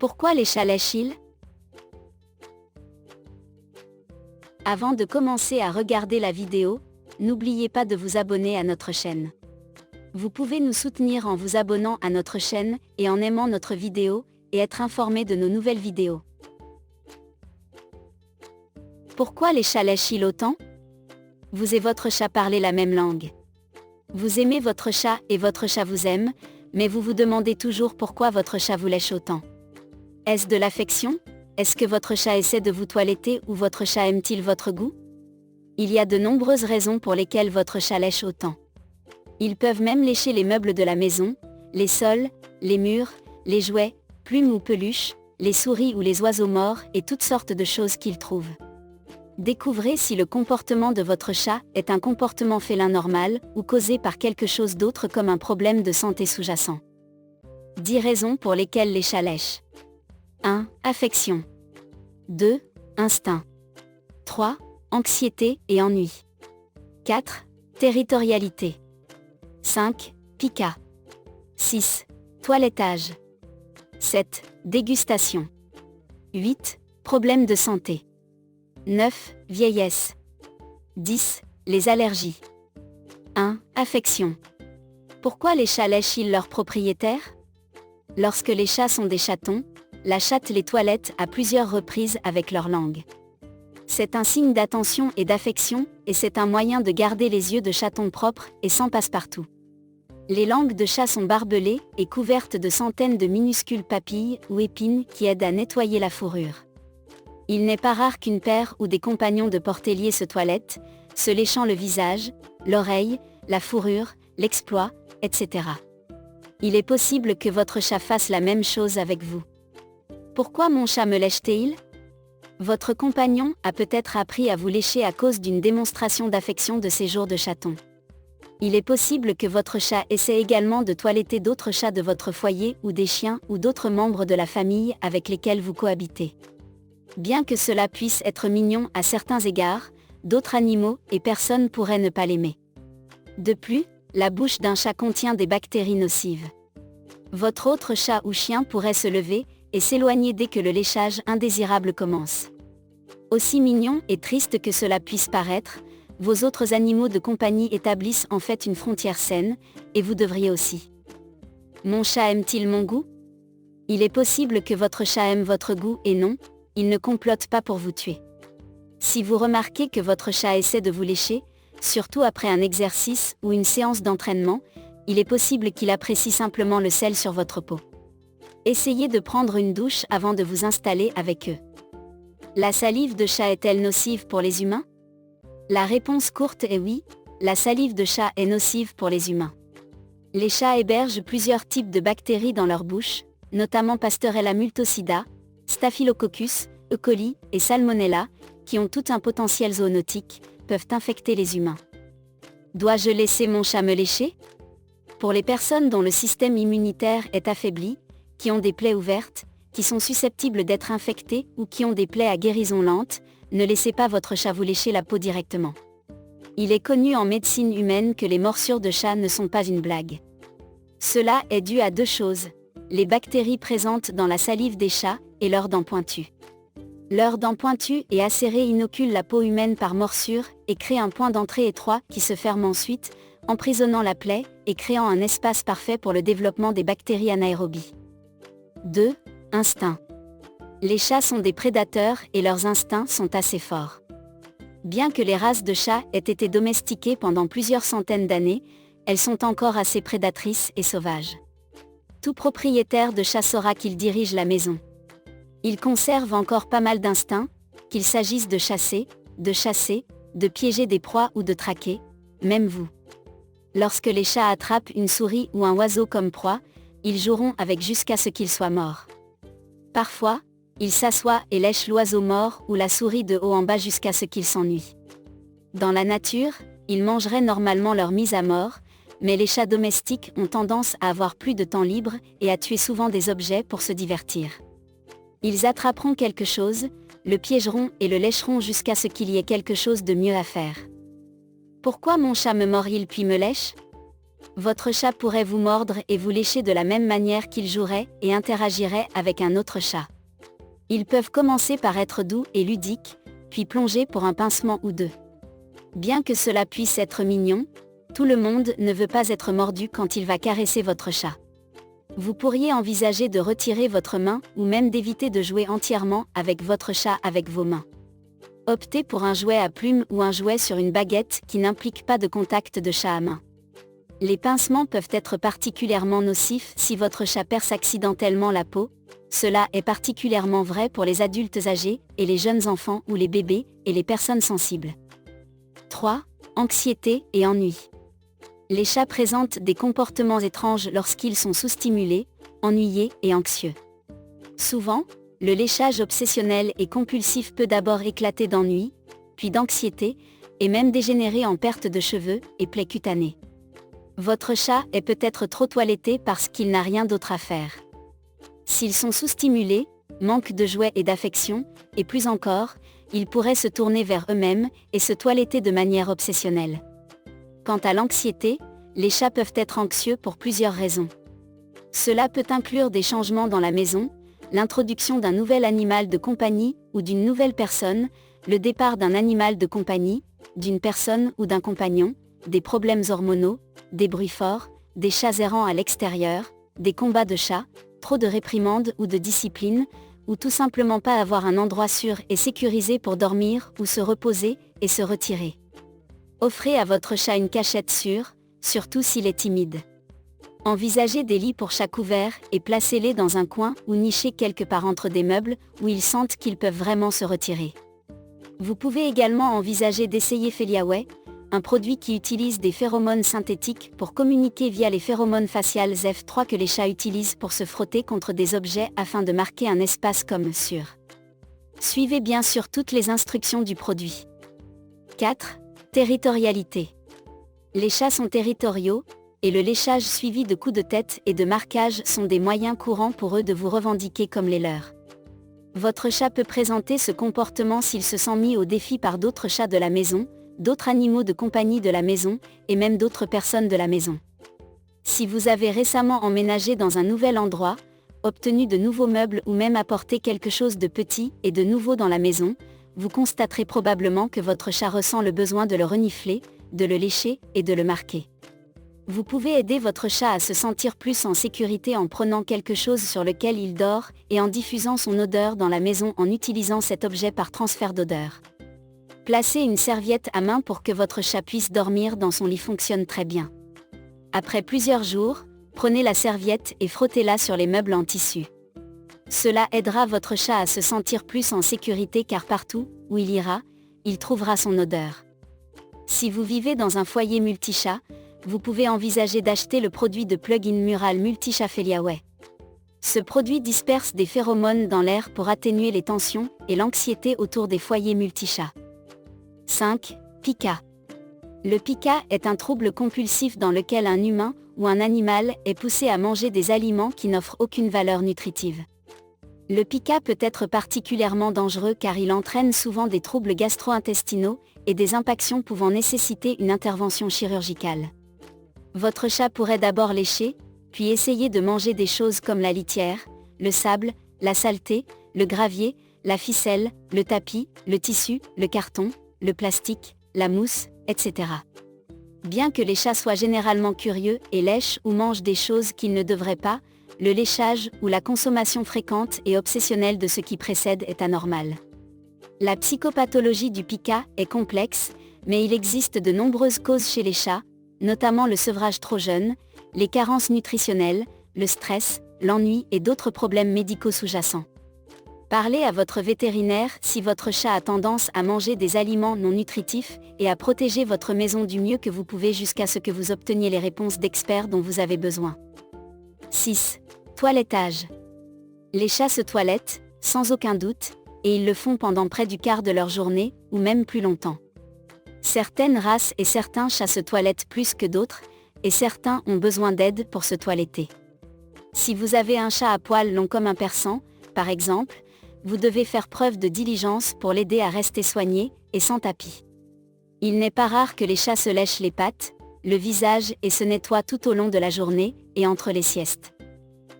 Pourquoi les chats lèchent-ils? Avant de commencer à regarder la vidéo, n'oubliez pas de vous abonner à notre chaîne. Vous pouvez nous soutenir en vous abonnant à notre chaîne et en aimant notre vidéo, et être informé de nos nouvelles vidéos. Pourquoi les chats lèchent-ils autant? Vous et votre chat parlez la même langue. Vous aimez votre chat et votre chat vous aime, mais vous vous demandez toujours pourquoi votre chat vous lèche autant. Est-ce de l'affection? Est-ce que votre chat essaie de vous toiletter ou votre chat aime-t-il votre goût? Il y a de nombreuses raisons pour lesquelles votre chat lèche autant. Ils peuvent même lécher les meubles de la maison, les sols, les murs, les jouets, plumes ou peluches, les souris ou les oiseaux morts et toutes sortes de choses qu'ils trouvent. Découvrez si le comportement de votre chat est un comportement félin normal ou causé par quelque chose d'autre comme un problème de santé sous-jacent. 10 raisons pour lesquelles les chats lèchent. 1. Affection. 2. Instinct. 3. Anxiété et ennui. 4. Territorialité. 5. Pica. 6. Toilettage. 7. Dégustation. 8. Problèmes de santé. 9. Vieillesse. 10. Les allergies. 1. Affection. Pourquoi les chats lèchent-ils leurs propriétaires? Lorsque les chats sont des chatons, la chatte les toilette à plusieurs reprises avec leur langue. C'est un signe d'attention et d'affection, et c'est un moyen de garder les yeux de chaton propres et sans passe-partout. Les langues de chat sont barbelées et couvertes de centaines de minuscules papilles ou épines qui aident à nettoyer la fourrure. Il n'est pas rare qu'une paire ou des compagnons de portelier se toilettent, se léchant le visage, l'oreille, la fourrure, l'exploit, etc. Il est possible que votre chat fasse la même chose avec vous. Pourquoi mon chat me lèche-t-il? Votre compagnon a peut-être appris à vous lécher à cause d'une démonstration d'affection de ses jours de chaton. Il est possible que votre chat essaie également de toiletter d'autres chats de votre foyer ou des chiens ou d'autres membres de la famille avec lesquels vous cohabitez. Bien que cela puisse être mignon à certains égards, d'autres animaux et personnes pourraient ne pas l'aimer. De plus, la bouche d'un chat contient des bactéries nocives. Votre autre chat ou chien pourrait se lever et s'éloigner dès que le léchage indésirable commence. Aussi mignon et triste que cela puisse paraître, vos autres animaux de compagnie établissent en fait une frontière saine, et vous devriez aussi. Mon chat aime-t-il mon goût? Il est possible que votre chat aime votre goût et non, il ne complote pas pour vous tuer. Si vous remarquez que votre chat essaie de vous lécher, surtout après un exercice ou une séance d'entraînement, il est possible qu'il apprécie simplement le sel sur votre peau. Essayez de prendre une douche avant de vous installer avec eux. La salive de chat est-elle nocive pour les humains? La réponse courte est oui, la salive de chat est nocive pour les humains. Les chats hébergent plusieurs types de bactéries dans leur bouche, notamment Pasteurella multocida, Staphylococcus, E. coli et Salmonella, qui ont tout un potentiel zoonotique, peuvent infecter les humains. Dois-je laisser mon chat me lécher? Pour les personnes dont le système immunitaire est affaibli, qui ont des plaies ouvertes, qui sont susceptibles d'être infectées ou qui ont des plaies à guérison lente, ne laissez pas votre chat vous lécher la peau directement. Il est connu en médecine humaine que les morsures de chat ne sont pas une blague. Cela est dû à 2 choses, les bactéries présentes dans la salive des chats et leurs dents pointues. Leurs dents pointues et acérées inoculent la peau humaine par morsure et créent un point d'entrée étroit qui se ferme ensuite, emprisonnant la plaie et créant un espace parfait pour le développement des bactéries anaérobies. 2. Instinct. Les chats sont des prédateurs et leurs instincts sont assez forts. Bien que les races de chats aient été domestiquées pendant plusieurs centaines d'années, elles sont encore assez prédatrices et sauvages. Tout propriétaire de chat saura qu'il dirige la maison. Il conserve encore pas mal d'instinct, qu'il s'agisse de chasser, de piéger des proies ou de traquer, même vous. Lorsque les chats attrapent une souris ou un oiseau comme proie, ils joueront avec jusqu'à ce qu'il soit mort. Parfois, ils s'assoient et lèchent l'oiseau mort ou la souris de haut en bas jusqu'à ce qu'ils s'ennuient. Dans la nature, ils mangeraient normalement leur mise à mort, mais les chats domestiques ont tendance à avoir plus de temps libre et à tuer souvent des objets pour se divertir. Ils attraperont quelque chose, le piégeront et le lècheront jusqu'à ce qu'il y ait quelque chose de mieux à faire. Pourquoi mon chat me mord-il puis me lèche? Votre chat pourrait vous mordre et vous lécher de la même manière qu'il jouerait et interagirait avec un autre chat. Ils peuvent commencer par être doux et ludiques, puis plonger pour un pincement ou deux. Bien que cela puisse être mignon, tout le monde ne veut pas être mordu quand il va caresser votre chat. Vous pourriez envisager de retirer votre main ou même d'éviter de jouer entièrement avec votre chat avec vos mains. Optez pour un jouet à plumes ou un jouet sur une baguette qui n'implique pas de contact de chat à main. Les pincements peuvent être particulièrement nocifs si votre chat perce accidentellement la peau. Cela est particulièrement vrai pour les adultes âgés et les jeunes enfants ou les bébés et les personnes sensibles. 3. Anxiété et ennui. Les chats présentent des comportements étranges lorsqu'ils sont sous-stimulés, ennuyés et anxieux. Souvent, le léchage obsessionnel et compulsif peut d'abord éclater d'ennui, puis d'anxiété, et même dégénérer en perte de cheveux et plaies cutanées. Votre chat est peut-être trop toiletté parce qu'il n'a rien d'autre à faire. S'ils sont sous-stimulés, manquent de jouets et d'affection, et plus encore, ils pourraient se tourner vers eux-mêmes et se toiletter de manière obsessionnelle. Quant à l'anxiété, les chats peuvent être anxieux pour plusieurs raisons. Cela peut inclure des changements dans la maison, l'introduction d'un nouvel animal de compagnie ou d'une nouvelle personne, le départ d'un animal de compagnie, d'une personne ou d'un compagnon, des problèmes hormonaux, des bruits forts, des chats errants à l'extérieur, des combats de chats, trop de réprimandes ou de discipline, ou tout simplement pas avoir un endroit sûr et sécurisé pour dormir ou se reposer et se retirer. Offrez à votre chat une cachette sûre, surtout s'il est timide. Envisagez des lits pour chats couverts et placez-les dans un coin ou nichez quelque part entre des meubles où ils sentent qu'ils peuvent vraiment se retirer. Vous pouvez également envisager d'essayer Feliaway, un produit qui utilise des phéromones synthétiques pour communiquer via les phéromones faciales F3 que les chats utilisent pour se frotter contre des objets afin de marquer un espace comme sûr. Suivez bien sûr toutes les instructions du produit. 4. Territorialité. Les chats sont territoriaux, et le léchage suivi de coups de tête et de marquage sont des moyens courants pour eux de vous revendiquer comme les leurs. Votre chat peut présenter ce comportement s'il se sent mis au défi par d'autres chats de la maison, d'autres animaux de compagnie de la maison, et même d'autres personnes de la maison. Si vous avez récemment emménagé dans un nouvel endroit, obtenu de nouveaux meubles ou même apporté quelque chose de petit et de nouveau dans la maison, vous constaterez probablement que votre chat ressent le besoin de le renifler, de le lécher et de le marquer. Vous pouvez aider votre chat à se sentir plus en sécurité en prenant quelque chose sur lequel il dort et en diffusant son odeur dans la maison en utilisant cet objet par transfert d'odeur. Placez une serviette à main pour que votre chat puisse dormir dans son lit fonctionne très bien. Après plusieurs jours, prenez la serviette et frottez-la sur les meubles en tissu. Cela aidera votre chat à se sentir plus en sécurité car partout où il ira, il trouvera son odeur. Si vous vivez dans un foyer multichat, vous pouvez envisager d'acheter le produit de plug-in mural multichat Feliaway. Ce produit disperse des phéromones dans l'air pour atténuer les tensions et l'anxiété autour des foyers multichats. 5. Pica. Le pica est un trouble compulsif dans lequel un humain ou un animal est poussé à manger des aliments qui n'offrent aucune valeur nutritive. Le pica peut être particulièrement dangereux car il entraîne souvent des troubles gastro-intestinaux et des impactions pouvant nécessiter une intervention chirurgicale. Votre chat pourrait d'abord lécher, puis essayer de manger des choses comme la litière, le sable, la saleté, le gravier, la ficelle, le tapis, le tissu, le carton, le plastique, la mousse, etc. Bien que les chats soient généralement curieux et lèchent ou mangent des choses qu'ils ne devraient pas, le léchage ou la consommation fréquente et obsessionnelle de ce qui précède est anormale. La psychopathologie du pica est complexe, mais il existe de nombreuses causes chez les chats, notamment le sevrage trop jeune, les carences nutritionnelles, le stress, l'ennui et d'autres problèmes médicaux sous-jacents. Parlez à votre vétérinaire si votre chat a tendance à manger des aliments non nutritifs et à protéger votre maison du mieux que vous pouvez jusqu'à ce que vous obteniez les réponses d'experts dont vous avez besoin. 6. Toilettage. Les chats se toilettent, sans aucun doute, et ils le font pendant près du quart de leur journée, ou même plus longtemps. Certaines races et certains chats se toilettent plus que d'autres, et certains ont besoin d'aide pour se toiletter. Si vous avez un chat à poils longs comme un persan, par exemple, vous devez faire preuve de diligence pour l'aider à rester soigné et sans tapis. Il n'est pas rare que les chats se lèchent les pattes, le visage et se nettoie tout au long de la journée et entre les siestes.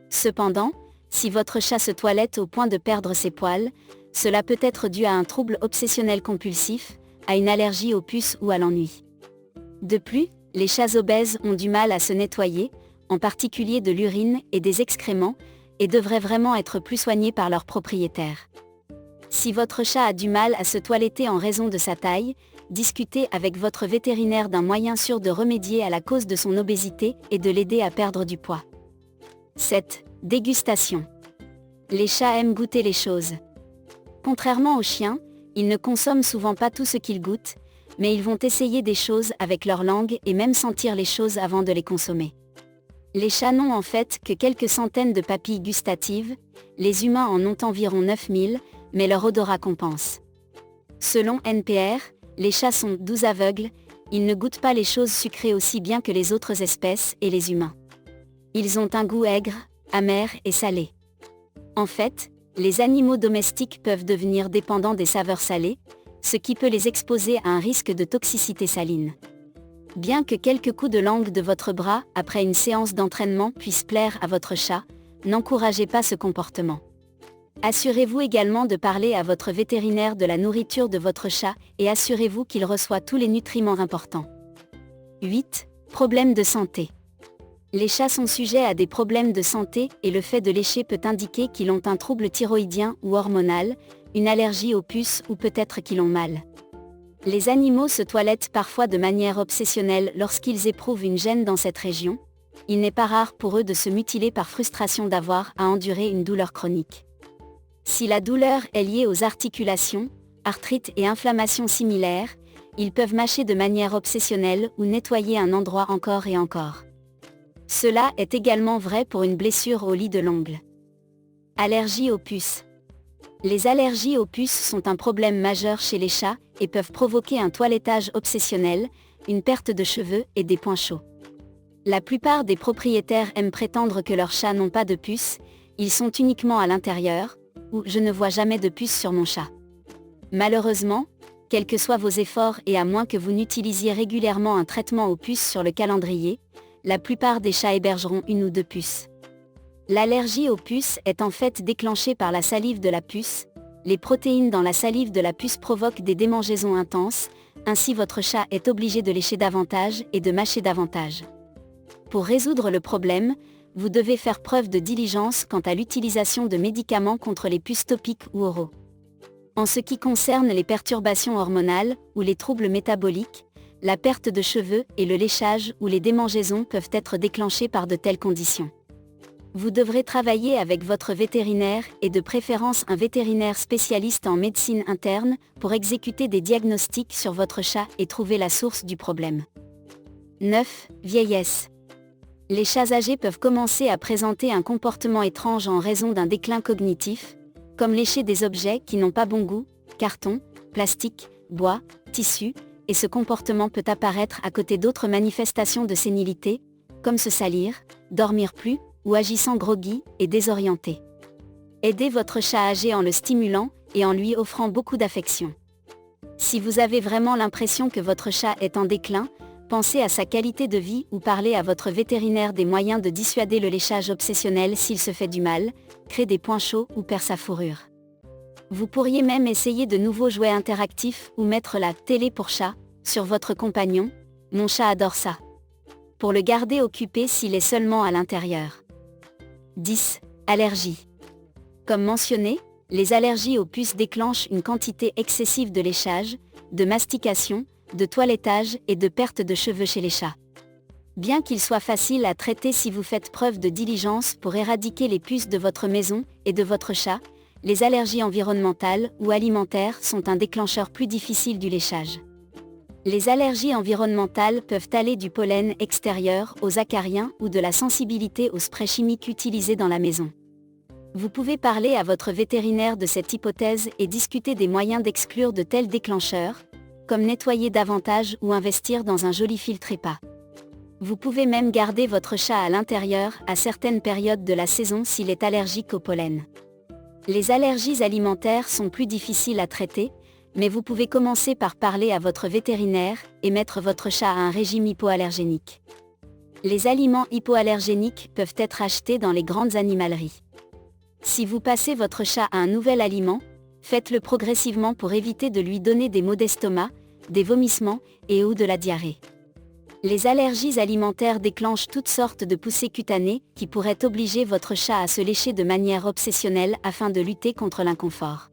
Cependant, si votre chat se toilette au point de perdre ses poils, cela peut être dû à un trouble obsessionnel compulsif, à une allergie aux puces ou à l'ennui. De plus, les chats obèses ont du mal à se nettoyer, en particulier de l'urine et des excréments, et devraient vraiment être plus soignés par leur propriétaire. Si votre chat a du mal à se toiletter en raison de sa taille, discutez avec votre vétérinaire d'un moyen sûr de remédier à la cause de son obésité et de l'aider à perdre du poids. 7. Dégustation. Les chats aiment goûter les choses. Contrairement aux chiens, ils ne consomment souvent pas tout ce qu'ils goûtent, mais ils vont essayer des choses avec leur langue et même sentir les choses avant de les consommer. Les chats n'ont en fait que quelques centaines de papilles gustatives, les humains en ont environ 9000, mais leur odorat compense. Selon NPR, les chats sont doux aveugles, ils ne goûtent pas les choses sucrées aussi bien que les autres espèces et les humains. Ils ont un goût aigre, amer et salé. En fait, les animaux domestiques peuvent devenir dépendants des saveurs salées, ce qui peut les exposer à un risque de toxicité saline. Bien que quelques coups de langue de votre bras après une séance d'entraînement puissent plaire à votre chat, n'encouragez pas ce comportement. Assurez-vous également de parler à votre vétérinaire de la nourriture de votre chat et assurez-vous qu'il reçoit tous les nutriments importants. 8. Problèmes de santé. Les chats sont sujets à des problèmes de santé et le fait de lécher peut indiquer qu'ils ont un trouble thyroïdien ou hormonal, une allergie aux puces ou peut-être qu'ils ont mal. Les animaux se toilettent parfois de manière obsessionnelle lorsqu'ils éprouvent une gêne dans cette région. Il n'est pas rare pour eux de se mutiler par frustration d'avoir à endurer une douleur chronique. Si la douleur est liée aux articulations, arthrite et inflammation similaires, ils peuvent mâcher de manière obsessionnelle ou nettoyer un endroit encore et encore. Cela est également vrai pour une blessure au lit de l'ongle. Allergie aux puces. Les allergies aux puces sont un problème majeur chez les chats et peuvent provoquer un toilettage obsessionnel, une perte de cheveux et des points chauds. La plupart des propriétaires aiment prétendre que leurs chats n'ont pas de puces, ils sont uniquement à l'intérieur, ou « je ne vois jamais de puces sur mon chat ». Malheureusement, quels que soient vos efforts et à moins que vous n'utilisiez régulièrement un traitement aux puces sur le calendrier, la plupart des chats hébergeront une ou deux puces. L'allergie aux puces est en fait déclenchée par la salive de la puce. Les protéines dans la salive de la puce provoquent des démangeaisons intenses, ainsi votre chat est obligé de lécher davantage et de mâcher davantage. Pour résoudre le problème, vous devez faire preuve de diligence quant à l'utilisation de médicaments contre les puces topiques ou oraux. En ce qui concerne les perturbations hormonales ou les troubles métaboliques, la perte de cheveux et le léchage ou les démangeaisons peuvent être déclenchés par de telles conditions. Vous devrez travailler avec votre vétérinaire et de préférence un vétérinaire spécialiste en médecine interne pour exécuter des diagnostics sur votre chat et trouver la source du problème. 9. Vieillesse. Les chats âgés peuvent commencer à présenter un comportement étrange en raison d'un déclin cognitif, comme lécher des objets qui n'ont pas bon goût, carton, plastique, bois, tissu, et ce comportement peut apparaître à côté d'autres manifestations de sénilité, comme se salir, dormir plus, ou agissant groggy et désorienté. Aidez votre chat âgé en le stimulant et en lui offrant beaucoup d'affection. Si vous avez vraiment l'impression que votre chat est en déclin, pensez à sa qualité de vie ou parlez à votre vétérinaire des moyens de dissuader le léchage obsessionnel s'il se fait du mal, crée des points chauds ou perd sa fourrure. Vous pourriez même essayer de nouveaux jouets interactifs ou mettre la télé pour chat sur votre compagnon, mon chat adore ça. Pour le garder occupé s'il est seulement à l'intérieur. 10. Allergies. Comme mentionné, les allergies aux puces déclenchent une quantité excessive de léchage, de mastication, de toilettage et de perte de cheveux chez les chats. Bien qu'il soit facile à traiter si vous faites preuve de diligence pour éradiquer les puces de votre maison et de votre chat, les allergies environnementales ou alimentaires sont un déclencheur plus difficile du léchage. Les allergies environnementales peuvent aller du pollen extérieur aux acariens ou de la sensibilité aux sprays chimiques utilisés dans la maison. Vous pouvez parler à votre vétérinaire de cette hypothèse et discuter des moyens d'exclure de tels déclencheurs, comme nettoyer davantage ou investir dans un joli filtre EPA. Vous pouvez même garder votre chat à l'intérieur à certaines périodes de la saison s'il est allergique au pollen. Les allergies alimentaires sont plus difficiles à traiter, mais vous pouvez commencer par parler à votre vétérinaire et mettre votre chat à un régime hypoallergénique. Les aliments hypoallergéniques peuvent être achetés dans les grandes animaleries. Si vous passez votre chat à un nouvel aliment, faites-le progressivement pour éviter de lui donner des maux d'estomac, des vomissements ou de la diarrhée. Les allergies alimentaires déclenchent toutes sortes de poussées cutanées qui pourraient obliger votre chat à se lécher de manière obsessionnelle afin de lutter contre l'inconfort.